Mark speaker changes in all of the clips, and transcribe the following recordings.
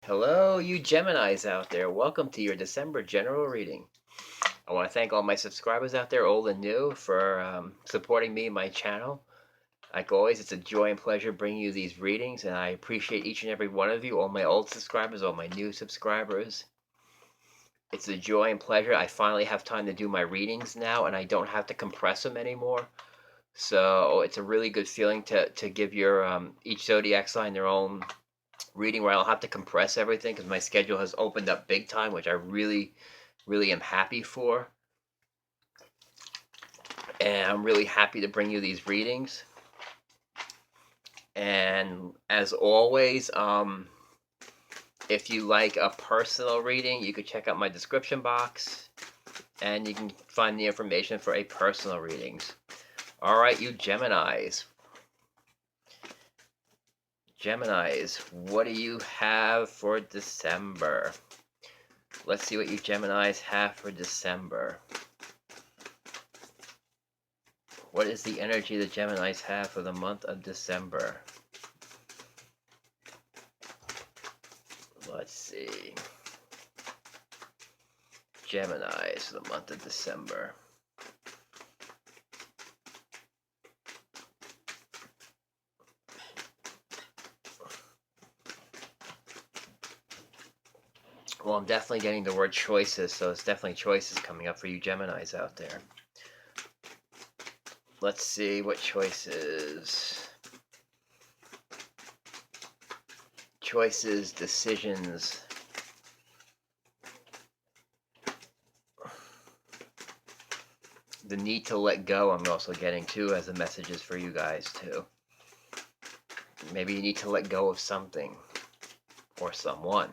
Speaker 1: Hello, you Geminis out there. Welcome to your December general reading. I want to thank all my subscribers out there, old and new, for supporting me and my channel. Like always, it's a joy and pleasure bringing you these readings, and I appreciate each and every one of you, all my old subscribers, all my new subscribers. It's a joy and pleasure. I finally have time to do my readings now, and I don't have to compress them anymore. So it's a really good feeling to give your each zodiac sign their own reading where I don't have to compress everything because my schedule has opened up big time, which I really am happy for. And I'm really happy to bring you these readings. And as always, if you like a personal reading, you could check out my description box and you can find the information for a personal readings. All right, you Geminis. Geminis, what do you have for December? Let's see what you Geminis have for December. What is the energy the Geminis have for the month of December? Let's see. Geminis for the month of December. Well, I'm definitely getting the word choices, so it's definitely choices coming up for you Geminis out there. Let's see what choices. Choices, decisions. The need to let go I'm also getting too as the messages for you guys too. Maybe you need to let go of something or someone.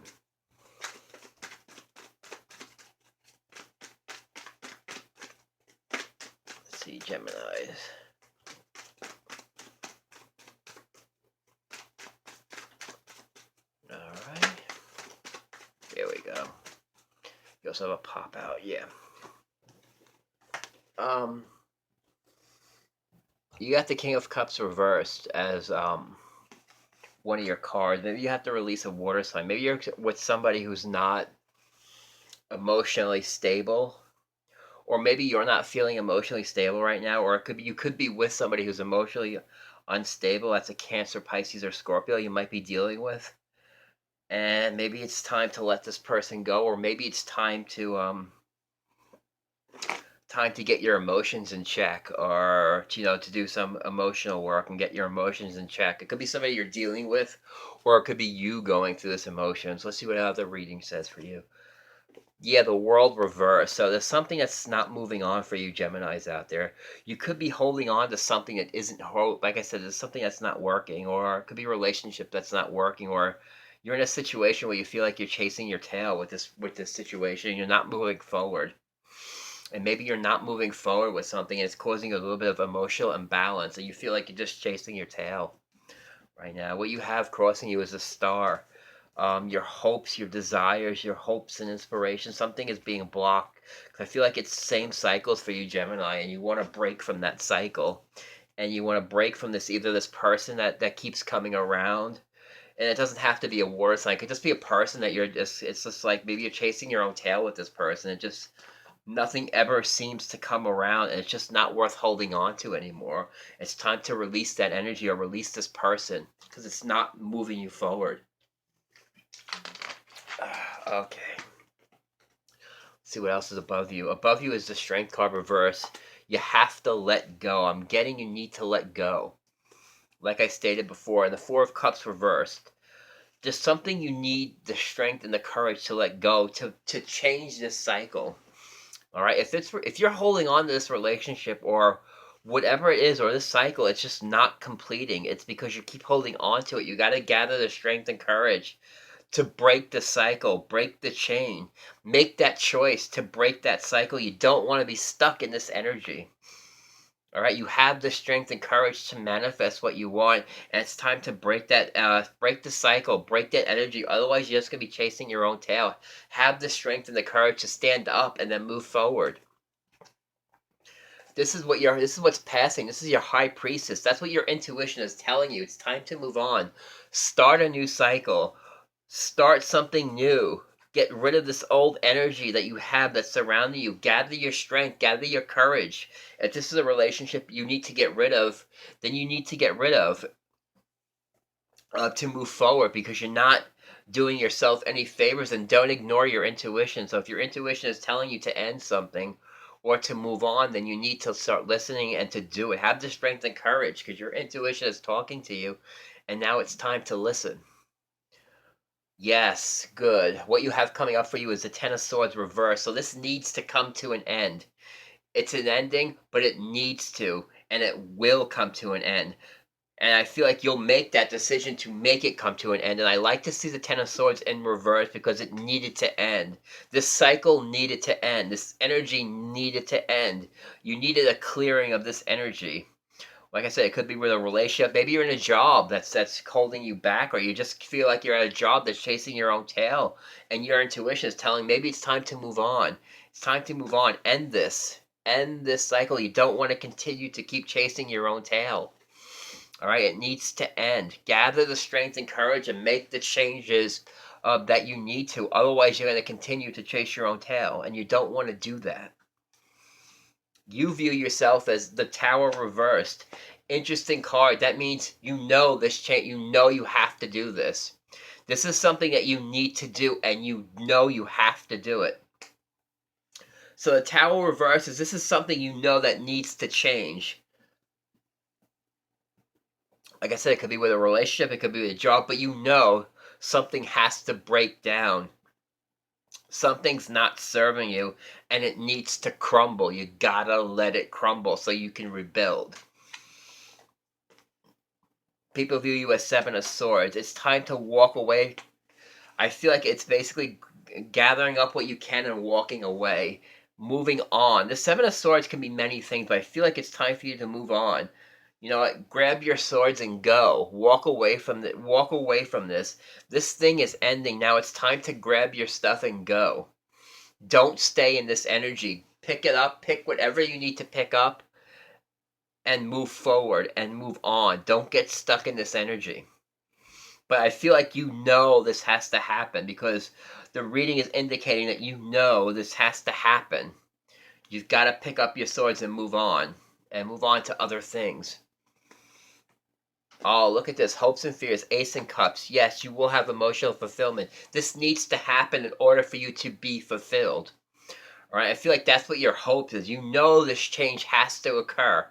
Speaker 1: Let's see, Geminis. Alright. There we go. You also have a pop out, yeah. You got the King of Cups reversed as one of your cards. Maybe you have to release a water sign. Maybe you're with somebody who's not emotionally stable, or maybe you're not feeling emotionally stable right now, or it could be you could be with somebody who's emotionally unstable. That's a Cancer, Pisces, or Scorpio you might be dealing with, and maybe it's time to let this person go, or maybe it's time to get your emotions in check, or to do some emotional work and get your emotions in check. It could be somebody you're dealing with, or it could be you going through this emotions. Let's see what other reading says for you. Yeah, the world reverse. So there's something that's not moving on for you Geminis out there. You could be holding on to something that isn't, like I said, there's something that's not working, or it could be a relationship that's not working, or you're in a situation where you feel like you're chasing your tail with this situation and you're not moving forward. And maybe you're not moving forward with something and it's causing a little bit of emotional imbalance and you feel like you're just chasing your tail right now. What you have crossing you is a star. Your hopes, your desires, your hopes and inspiration, something is being blocked. I feel like it's same cycles for you Gemini, and you want to break from that cycle, and you want to break from either this person that keeps coming around, and it doesn't have to be a war sign. It could just be a person that it's just like maybe you're chasing your own tail with this person. It just nothing ever seems to come around, and it's just not worth holding on to anymore. It's time to release that energy or release this person because it's not moving you forward. Okay. Let's see what else is above you. Above you is the Strength card reverse. You have to let go. I'm getting you need to let go. Like I stated before, and the Four of Cups reversed. Just something you need the strength and the courage to let go to change this cycle. All right, if you're holding on to this relationship or whatever it is or this cycle, it's just not completing. It's because you keep holding on to it. You got to gather the strength and courage to break the cycle, break the chain, make that choice to break that cycle. You don't want to be stuck in this energy. All right, you have the strength and courage to manifest what you want, and it's time to break break the cycle, break that energy. Otherwise, you're just gonna be chasing your own tail. Have the strength and the courage to stand up and then move forward. This is what's passing. This is your high priestess. That's what your intuition is telling you. It's time to move on. Start a new cycle. Start something new. Get rid of this old energy that you have that's surrounding you. Gather your strength, gather your courage. If this is a relationship you need to get rid of, then you need to get rid of to move forward, because you're not doing yourself any favors. And don't ignore your intuition. So if your intuition is telling you to end something or to move on, then you need to start listening and to do it. Have the strength and courage, because your intuition is talking to you, and now it's time to listen. Yes, good. What you have coming up for you is the Ten of Swords reversed. So this needs to come to an end. It's an ending, but it needs to, and it will come to an end. And I feel like you'll make that decision to make it come to an end. And I like to see the Ten of Swords in reverse, because it needed to end. This cycle needed to end. This energy needed to end. You needed a clearing of this energy. Like I said, it could be with a relationship. Maybe you're in a job that's holding you back, or you just feel like you're at a job that's chasing your own tail, and your intuition is telling maybe it's time to move on. It's time to move on. End this. End this cycle. You don't want to continue to keep chasing your own tail. All right, it needs to end. Gather the strength and courage and make the changes that you need to. Otherwise, you're going to continue to chase your own tail, and you don't want to do that. You view yourself as the Tower reversed. Interesting card. That means you know this change. You know you have to do this. This is something that you need to do, and you know you have to do it. So the Tower reversed is, this is something you know that needs to change. Like I said, it could be with a relationship, it could be with a job, but you know something has to break down. Something's not serving you, and it needs to crumble. You gotta let it crumble so you can rebuild. People view you as Seven of Swords. It's time to walk away. I feel like it's basically gathering up what you can and walking away, moving on. The Seven of Swords can be many things, but I feel like it's time for you to move on. You know what? Grab your swords and go. Walk away from walk away from this. This thing is ending. Now it's time to grab your stuff and go. Don't stay in this energy. Pick it up. Pick whatever you need to pick up and move forward and move on. Don't get stuck in this energy. But I feel like you know this has to happen, because the reading is indicating that you know this has to happen. You've got to pick up your swords and move on to other things. Oh, look at this. Hopes and fears. Ace and Cups. Yes, you will have emotional fulfillment. This needs to happen in order for you to be fulfilled. All right? I feel like that's what your hope is. You know this change has to occur,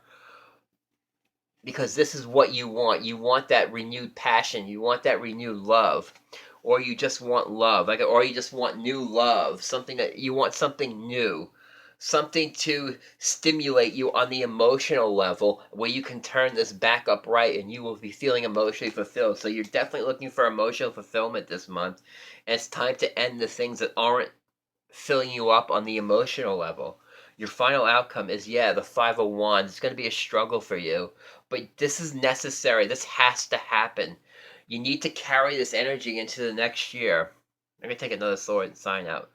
Speaker 1: because this is what you want. You want that renewed passion. You want that renewed love. Or you just want love. Or you just want new love. Something that you want, something new. Something to stimulate you on the emotional level, where you can turn this back up right and you will be feeling emotionally fulfilled. So you're definitely looking for emotional fulfillment this month. And it's time to end the things that aren't filling you up on the emotional level. Your final outcome is, yeah, the Five of Wands. It's going to be a struggle for you, but this is necessary. This has to happen. You need to carry this energy into the next year. Let me take another sword sign out.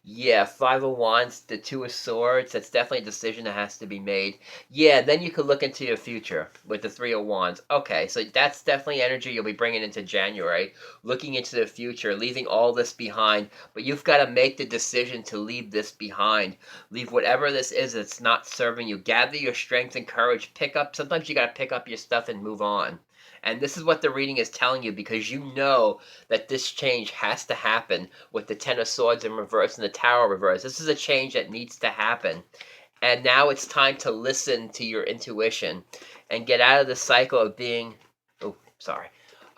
Speaker 1: Yeah, Five of Wands, the Two of Swords, that's definitely a decision that has to be made. Yeah, then you could look into your future with the Three of Wands. Okay, so that's definitely energy you'll be bringing into January, looking into the future, leaving all this behind. But you've got to make the decision to leave this behind. Leave whatever this is that's not serving you. Gather your strength and courage. Sometimes you got to pick up your stuff and move on. And this is what the reading is telling you, because you know that this change has to happen with the Ten of Swords in reverse and the Tower reverse. This is a change that needs to happen. And now it's time to listen to your intuition and get out of the cycle of being,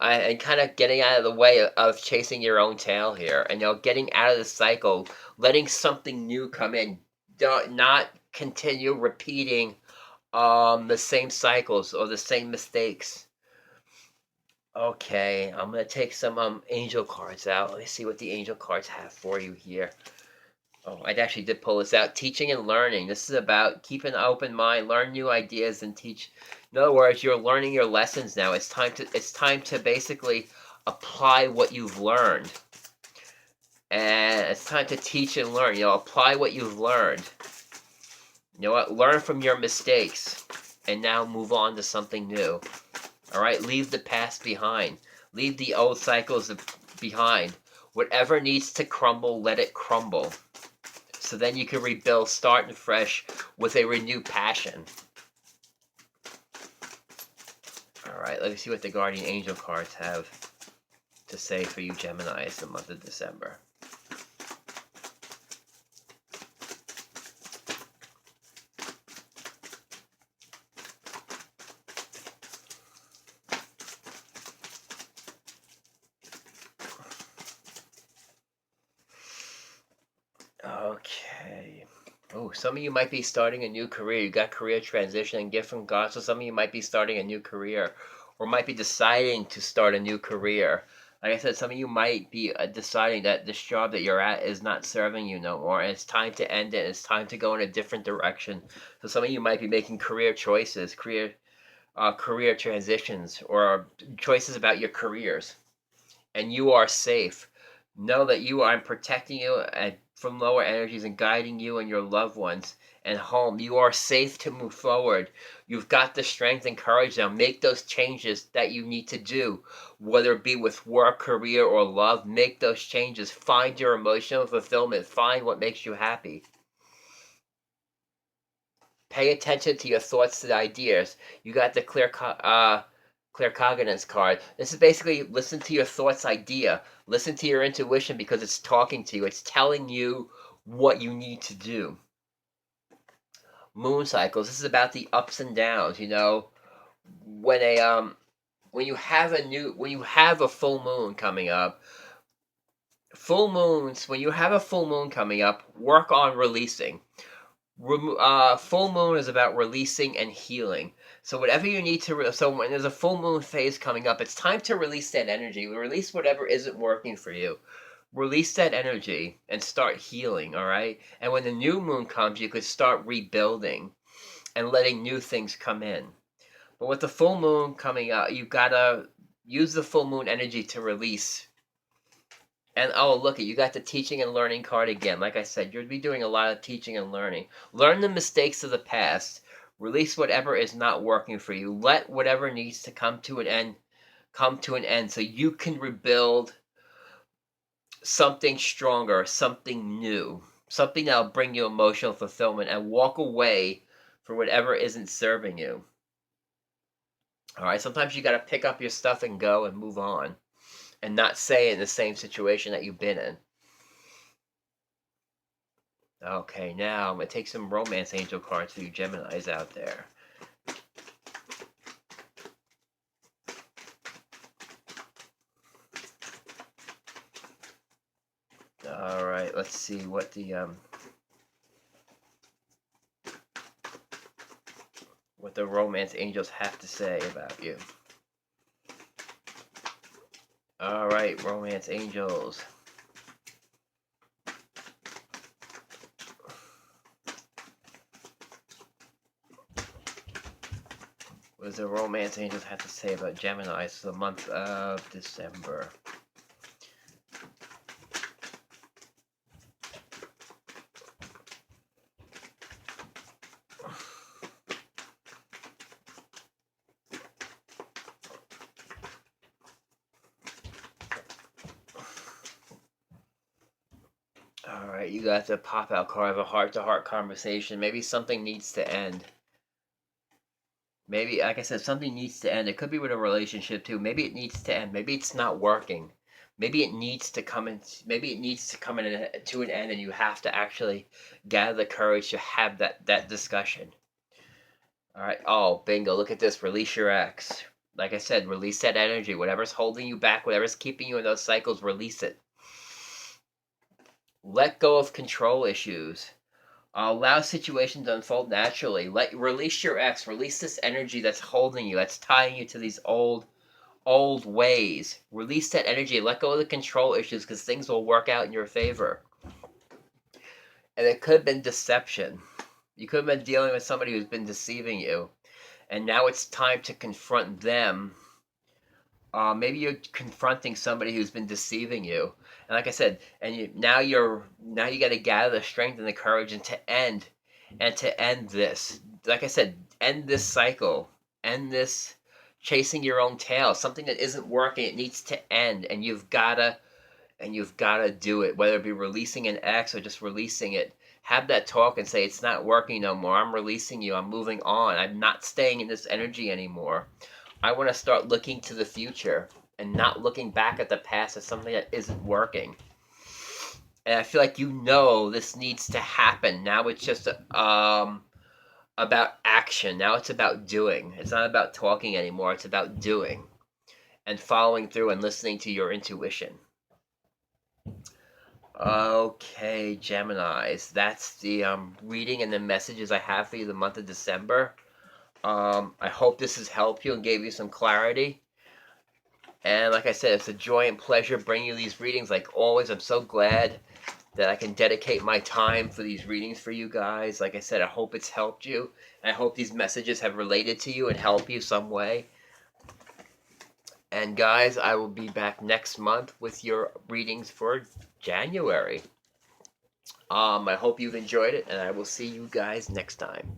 Speaker 1: and kind of getting out of the way of chasing your own tail here. And, getting out of the cycle, letting something new come in. Not continue repeating the same cycles or the same mistakes. Okay, I'm going to take some angel cards out. Let me see what the angel cards have for you here. Oh, I actually did pull this out. Teaching and learning. This is about keeping an open mind, learn new ideas, and teach. In other words, you're learning your lessons now. It's time to basically apply what you've learned. And it's time to teach and learn. Apply what you've learned. You know what? Learn from your mistakes. And now move on to something new. All right, leave the past behind. Leave the old cycles behind. Whatever needs to crumble, let it crumble. So then you can rebuild, starting fresh with a renewed passion. All right, let me see what the Guardian Angel cards have to say for you Geminis the month of December. Okay. Oh, some of you might be starting a new career. You got career transition and gift from God. So some of you might be starting a new career or might be deciding to start a new career. Like I said, some of you might be deciding that this job that you're at is not serving you no more, and it's time to end it. It's time to go in a different direction. So some of you might be making career choices, career transitions, or choices about your careers, and you are safe. Know that I'm protecting you from lower energies and guiding you and your loved ones and home. You are safe to move forward. You've got the strength and courage now. Make those changes that you need to do, whether it be with work, career, or love. Make those changes. Find your emotional fulfillment. Find what makes you happy. Pay attention to your thoughts and ideas. You got the claircognizance card. This is basically listen to your thoughts idea. Listen to your intuition because it's talking to you. It's telling you what you need to do. Moon cycles. This is about the ups and downs. When you have a full moon coming up, when you have a full moon coming up, work on releasing. Full moon is about releasing and healing. So whatever you need to, so when there's a full moon phase coming up, it's time to release that energy. Release whatever isn't working for you. Release that energy and start healing. All right. And when the new moon comes, you could start rebuilding and letting new things come in. But with the full moon coming up, you've got to use the full moon energy to release. And look, you got the teaching and learning card again. Like I said, you'll be doing a lot of teaching and learning. Learn the mistakes of the past. Release whatever is not working for you. Let whatever needs to come to an end so you can rebuild something stronger, something new, something that'll bring you emotional fulfillment and walk away from whatever isn't serving you. All right, sometimes you got to pick up your stuff and go and move on and not stay in the same situation that you've been in. Okay, now I'm going to take some romance angel cards for you Geminis out there. All right, let's see what the romance angels have to say about you. All right, romance angels. What does the romance angels have to say about Gemini? It's the month of December. All right, you got the pop-out card of a heart-to-heart conversation. Maybe something needs to end. Maybe, like I said, something needs to end. It could be with a relationship too. Maybe it needs to end. Maybe it's not working. Maybe it needs to come in. Maybe it needs to come in to an end, and you have to actually gather the courage to have that discussion. All right. Oh, bingo! Look at this. Release your ex. Like I said, release that energy. Whatever's holding you back, whatever's keeping you in those cycles, release it. Let go of control issues. Allow situations to unfold naturally. Release your ex. Release this energy that's holding you, that's tying you to these old ways. Release that energy. Let go of the control issues because things will work out in your favor. And it could have been deception. You could have been dealing with somebody who's been deceiving you, and now it's time to confront them. Maybe you're confronting somebody who's been deceiving you, and like I said, now you got to gather the strength and the courage and to end this. Like I said, end this cycle, end this chasing your own tail. Something that isn't working, it needs to end, and you've gotta and you've got to do it, whether it be releasing an ex or just releasing it. Have that talk and say, it's not working no more. I'm releasing you. I'm moving on. I'm not staying in this energy anymore. I want to start looking to the future and not looking back at the past as something that isn't working. And I feel like this needs to happen. Now it's just about action. Now it's about doing. It's not about talking anymore. It's about doing and following through and listening to your intuition. Okay, Geminis, that's the reading and the messages I have for you the month of December. I hope this has helped you and gave you some clarity. And like I said, it's a joy and pleasure bringing you these readings. Like always, I'm so glad that I can dedicate my time for these readings for you guys. Like I said, I hope it's helped you. I hope these messages have related to you and help you some way. And guys, I will be back next month with your readings for January. I hope you've enjoyed it, and I will see you guys next time.